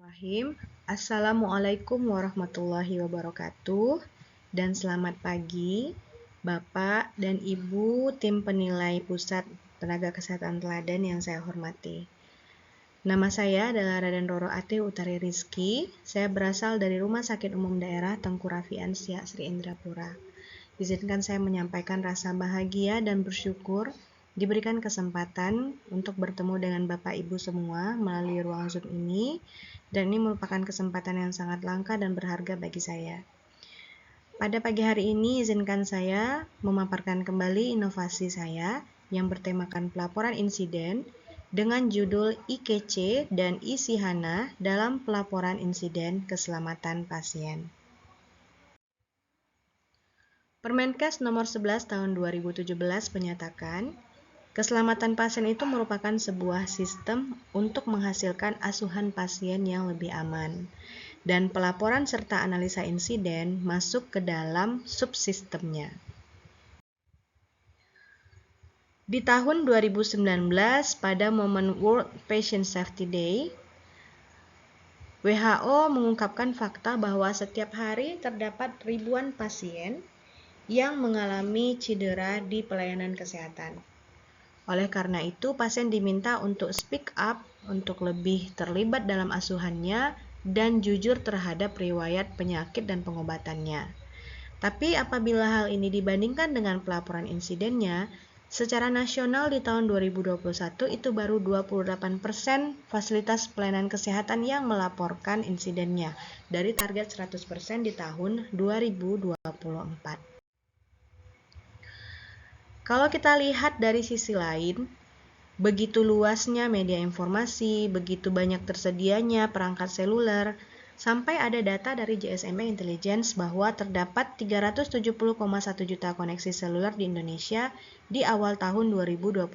Bismillahirrahmanirrahim. Assalamualaikum warahmatullahi wabarakatuh. Dan selamat pagi, Bapak dan Ibu tim penilai Pusat Tenaga Kesehatan Teladan yang saya hormati. Nama saya adalah Raden Roro Ate Utari Rizky. Saya berasal dari Rumah Sakit Umum Daerah Tengku Rafian Siak Sri Indrapura. Izinkan saya menyampaikan rasa bahagia dan bersyukur diberikan kesempatan untuk bertemu dengan Bapak Ibu semua melalui ruang Zoom ini, dan ini merupakan kesempatan yang sangat langka dan berharga bagi saya. Pada pagi hari ini, izinkan saya memaparkan kembali inovasi saya yang bertemakan pelaporan insiden dengan judul IKC dan ISIHANA dalam pelaporan insiden keselamatan pasien. Permenkes nomor 11 tahun 2017 menyatakan, keselamatan pasien itu merupakan sebuah sistem untuk menghasilkan asuhan pasien yang lebih aman, dan pelaporan serta analisa insiden masuk ke dalam subsistemnya. Di tahun 2019, pada momen World Patient Safety Day, WHO mengungkapkan fakta bahwa setiap hari terdapat ribuan pasien yang mengalami cedera di pelayanan kesehatan. Oleh karena itu, pasien diminta untuk speak up, untuk lebih terlibat dalam asuhannya, dan jujur terhadap riwayat penyakit dan pengobatannya. Tapi apabila hal ini dibandingkan dengan pelaporan insidennya, secara nasional di tahun 2021 itu baru 28% fasilitas pelayanan kesehatan yang melaporkan insidennya dari target 100% di tahun 2024. Kalau kita lihat dari sisi lain, begitu luasnya media informasi, begitu banyak tersedianya perangkat seluler, sampai ada data dari GSMA Intelligence bahwa terdapat 370,1 juta koneksi seluler di Indonesia di awal tahun 2022.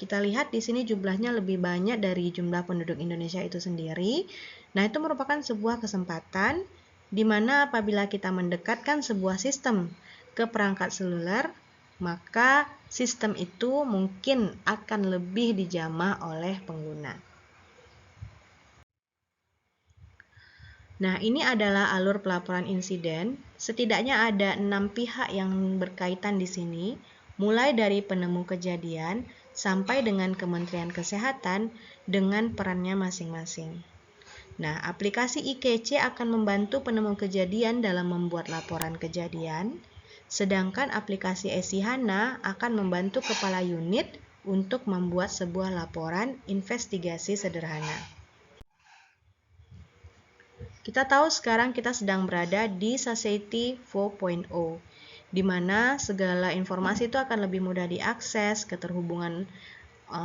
Kita lihat di sini jumlahnya lebih banyak dari jumlah penduduk Indonesia itu sendiri. Nah, itu merupakan sebuah kesempatan di mana apabila kita mendekatkan sebuah sistem ke perangkat seluler, maka sistem itu mungkin akan lebih dijamah oleh pengguna. Nah, ini adalah alur pelaporan insiden. Setidaknya ada 6 pihak yang berkaitan di sini, mulai dari penemu kejadian sampai dengan Kementerian Kesehatan dengan perannya masing-masing. Nah, aplikasi IKC akan membantu penemu kejadian dalam membuat laporan kejadian, sedangkan aplikasi ISIHANA akan membantu kepala unit untuk membuat sebuah laporan investigasi sederhana. Kita tahu sekarang kita sedang berada di Society 4.0, di mana segala informasi itu akan lebih mudah diakses, keterhubungan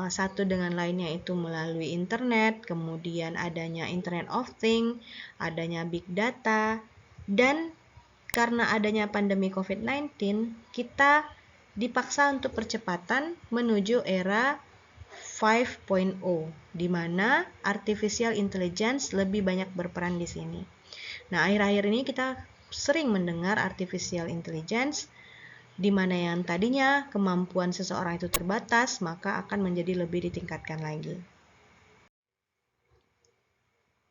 satu dengan lainnya itu melalui internet, kemudian adanya Internet of Things, adanya big data, dan karena adanya pandemi COVID-19, kita dipaksa untuk percepatan menuju era 5.0, di mana artificial intelligence lebih banyak berperan di sini. Nah, akhir-akhir ini kita sering mendengar artificial intelligence, di mana yang tadinya kemampuan seseorang itu terbatas, maka akan menjadi lebih ditingkatkan lagi.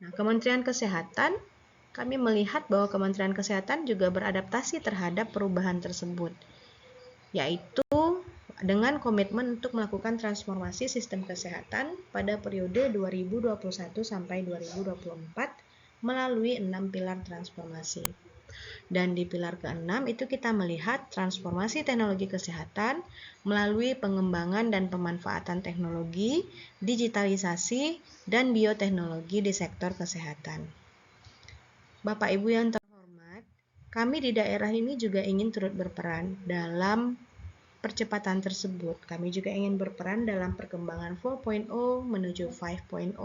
Nah, Kementerian Kesehatan, kami melihat bahwa Kementerian Kesehatan juga beradaptasi terhadap perubahan tersebut, yaitu dengan komitmen untuk melakukan transformasi sistem kesehatan pada periode 2021 sampai 2024 melalui 6 pilar transformasi. Dan di pilar ke-6 itu kita melihat transformasi teknologi kesehatan melalui pengembangan dan pemanfaatan teknologi, digitalisasi, dan bioteknologi di sektor kesehatan. Bapak Ibu yang terhormat, kami di daerah ini juga ingin turut berperan dalam percepatan tersebut. Kami juga ingin berperan dalam perkembangan 4.0 menuju 5.0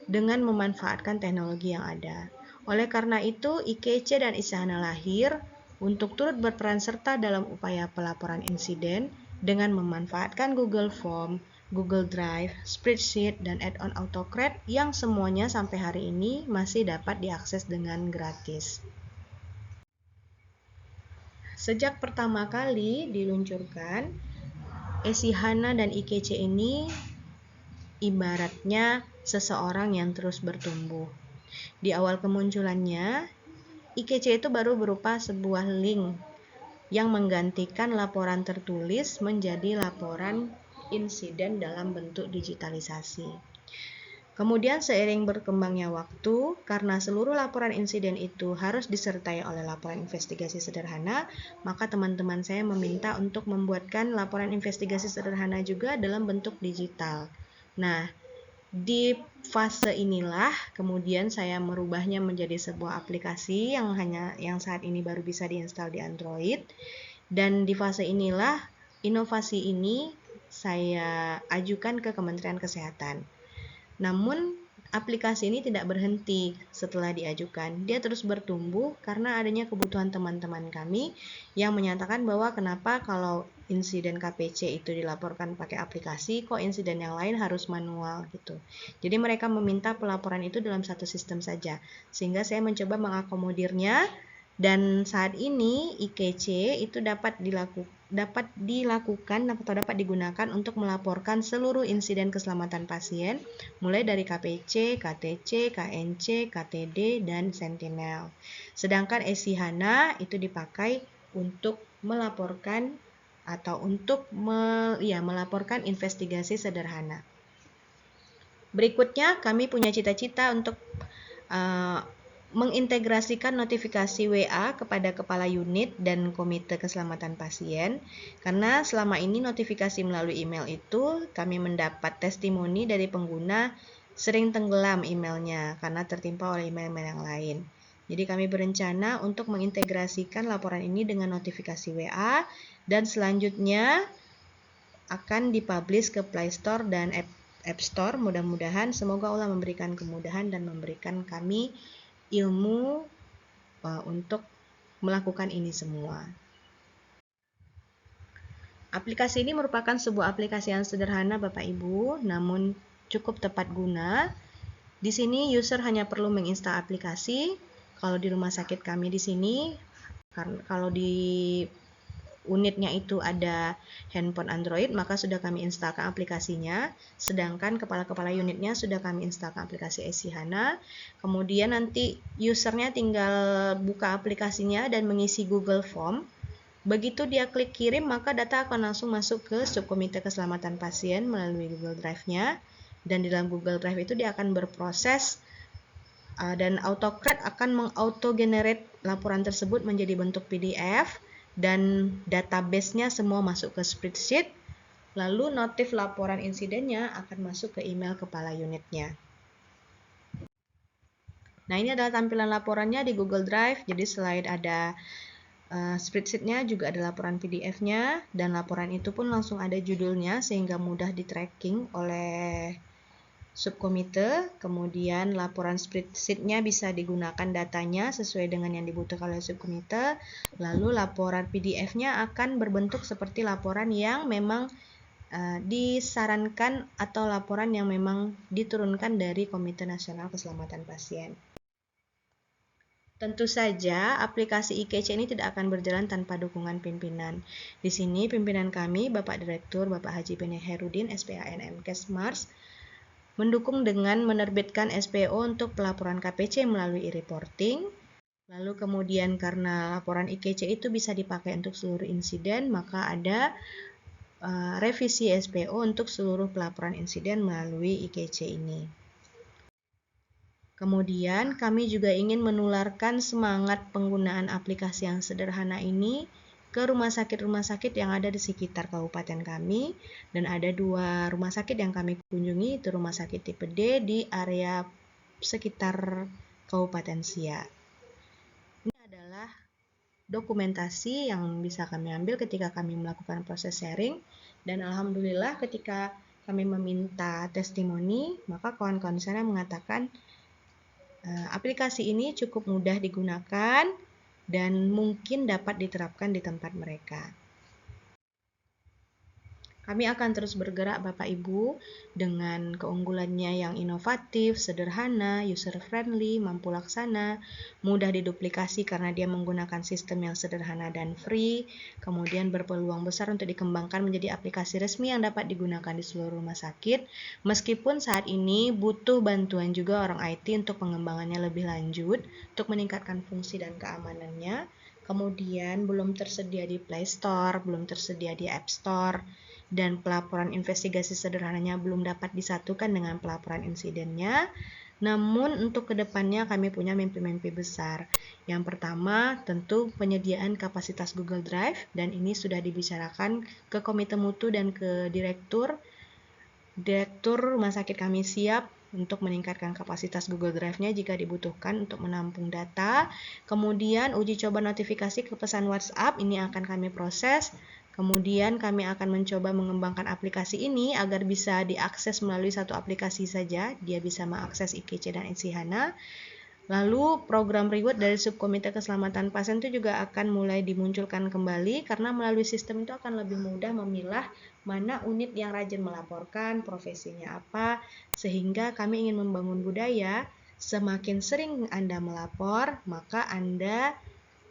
dengan memanfaatkan teknologi yang ada. Oleh karena itu, IKC dan ISIHANA lahir untuk turut berperan serta dalam upaya pelaporan insiden dengan memanfaatkan Google Form, Google Drive, Spreadsheet, dan add-on AutoCAD yang semuanya sampai hari ini masih dapat diakses dengan gratis. Sejak pertama kali diluncurkan, ISIHANA dan IKC ini ibaratnya seseorang yang terus bertumbuh. Di awal kemunculannya, IKC itu baru berupa sebuah link yang menggantikan laporan tertulis menjadi laporan insiden dalam bentuk digitalisasi. Kemudian seiring berkembangnya waktu, karena seluruh laporan insiden itu harus disertai oleh laporan investigasi sederhana, maka teman-teman saya meminta untuk membuatkan laporan investigasi sederhana juga dalam bentuk digital. Nah, di fase inilah kemudian saya merubahnya menjadi sebuah aplikasi yang saat ini baru bisa diinstal di Android. Dan di fase inilah inovasi ini saya ajukan ke Kementerian Kesehatan. Namun aplikasi ini tidak berhenti setelah diajukan. Dia terus bertumbuh karena adanya kebutuhan teman-teman kami yang menyatakan bahwa kenapa kalau insiden KPC itu dilaporkan pakai aplikasi, kok insiden yang lain harus manual gitu. Jadi mereka meminta pelaporan itu dalam satu sistem saja. Sehingga saya mencoba mengakomodirnya, dan saat ini IKC itu dapat dilakukan atau dapat digunakan untuk melaporkan seluruh insiden keselamatan pasien, mulai dari KPC, KTC, KNC, KTD, dan Sentinel. Sedangkan ESIHANA itu dipakai untuk melaporkan atau untuk melaporkan investigasi sederhana. Berikutnya, kami punya cita-cita untuk mengintegrasikan notifikasi WA kepada kepala unit dan komite keselamatan pasien, karena selama ini notifikasi melalui email itu kami mendapat testimoni dari pengguna sering tenggelam emailnya karena tertimpa oleh email-email yang lain. Jadi kami berencana untuk mengintegrasikan laporan ini dengan notifikasi WA dan selanjutnya akan dipublish ke Play Store dan App Store. Mudah-mudahan semoga Allah memberikan kemudahan dan memberikan kami ilmu untuk melakukan ini semua. Aplikasi ini merupakan sebuah aplikasi yang sederhana Bapak Ibu, namun cukup tepat guna. Di sini user hanya perlu menginstal aplikasi. Kalau di rumah sakit kami di sini, kalau di unitnya itu ada handphone Android, maka sudah kami instalkan aplikasinya. Sedangkan kepala-kepala unitnya sudah kami instalkan aplikasi ESIHANA. Kemudian nanti usernya tinggal buka aplikasinya dan mengisi Google Form. Begitu dia klik kirim, maka data akan langsung masuk ke subkomite keselamatan pasien melalui Google Drive-nya. Dan di dalam Google Drive itu dia akan berproses dan AutoCAD akan meng-auto-generate laporan tersebut menjadi bentuk PDF. Dan database-nya semua masuk ke spreadsheet, lalu notif laporan insidennya akan masuk ke email kepala unitnya. Nah, ini adalah tampilan laporannya di Google Drive. Jadi selain ada spreadsheet-nya, juga ada laporan PDF-nya, dan laporan itu pun langsung ada judulnya sehingga mudah di-tracking oleh subkomite. Kemudian laporan spreadsheet-nya bisa digunakan datanya sesuai dengan yang dibutuhkan oleh subkomite. Lalu laporan PDF-nya akan berbentuk seperti laporan yang memang disarankan atau laporan yang memang diturunkan dari Komite Nasional Keselamatan Pasien. Tentu saja aplikasi IKC ini tidak akan berjalan tanpa dukungan pimpinan. Di sini pimpinan kami, Bapak Direktur, Bapak Haji Beni Herudin, SPAN MKes Mars, mendukung dengan menerbitkan SPO untuk pelaporan KPC melalui e-reporting. Lalu kemudian karena laporan IKC itu bisa dipakai untuk seluruh insiden, maka ada revisi SPO untuk seluruh pelaporan insiden melalui IKC ini. Kemudian kami juga ingin menularkan semangat penggunaan aplikasi yang sederhana ini ke rumah sakit yang ada di sekitar kabupaten kami, dan ada 2 rumah sakit yang kami kunjungi, itu rumah sakit tipe D di area sekitar Kabupaten Siak. Ini adalah dokumentasi yang bisa kami ambil ketika kami melakukan proses sharing, dan alhamdulillah ketika kami meminta testimoni, maka kawan-kawan di sana mengatakan aplikasi ini cukup mudah digunakan dan mungkin dapat diterapkan di tempat mereka. Kami akan terus bergerak Bapak Ibu dengan keunggulannya yang inovatif, sederhana, user-friendly, mampu laksana, mudah diduplikasi karena dia menggunakan sistem yang sederhana dan free, kemudian berpeluang besar untuk dikembangkan menjadi aplikasi resmi yang dapat digunakan di seluruh rumah sakit, meskipun saat ini butuh bantuan juga orang IT untuk pengembangannya lebih lanjut, untuk meningkatkan fungsi dan keamanannya. Kemudian belum tersedia di Play Store, belum tersedia di App Store, dan pelaporan investigasi sederhananya belum dapat disatukan dengan pelaporan insidennya. Namun untuk kedepannya kami punya mimpi-mimpi besar. Yang pertama tentu penyediaan kapasitas Google Drive, dan ini sudah dibicarakan ke komite mutu dan ke direktur rumah sakit kami siap untuk meningkatkan kapasitas Google Drive-nya jika dibutuhkan untuk menampung data. Kemudian uji coba notifikasi ke pesan WhatsApp ini akan kami proses. Kemudian kami akan mencoba mengembangkan aplikasi ini agar bisa diakses melalui satu aplikasi saja. Dia bisa mengakses IKC dan Insihana. Lalu program reward dari subkomite keselamatan pasien itu juga akan mulai dimunculkan kembali karena melalui sistem itu akan lebih mudah memilah mana unit yang rajin melaporkan, profesinya apa, sehingga kami ingin membangun budaya semakin sering Anda melapor, maka Anda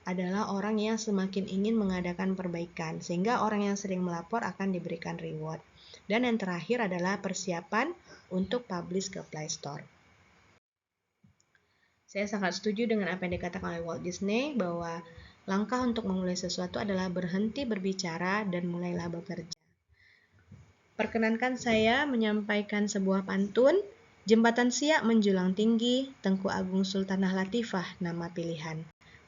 adalah orang yang semakin ingin mengadakan perbaikan, sehingga orang yang sering melapor akan diberikan reward. Dan yang terakhir adalah persiapan untuk publish ke Play Store. Saya sangat setuju dengan apa yang dikatakan oleh Walt Disney bahwa langkah untuk memulai sesuatu adalah berhenti berbicara dan mulailah bekerja. Perkenankan saya menyampaikan sebuah pantun. Jembatan Siak menjulang tinggi, Tengku Agung Sultanah Latifah nama pilihan.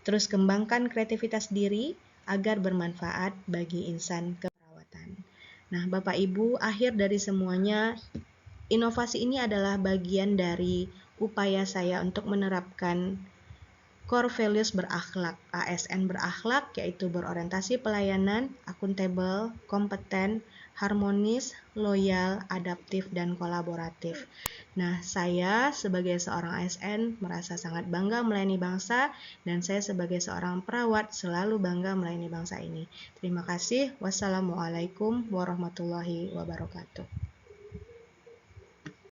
Terus kembangkan kreativitas diri agar bermanfaat bagi insan keperawatan. Nah, Bapak Ibu, akhir dari semuanya, inovasi ini adalah bagian dari upaya saya untuk menerapkan core values berakhlak, ASN berakhlak, yaitu berorientasi pelayanan, akuntabel, kompeten, harmonis, loyal, adaptif, dan kolaboratif. Nah, saya sebagai seorang ASN merasa sangat bangga melayani bangsa, dan saya sebagai seorang perawat selalu bangga melayani bangsa ini. Terima kasih. Wassalamualaikum warahmatullahi wabarakatuh.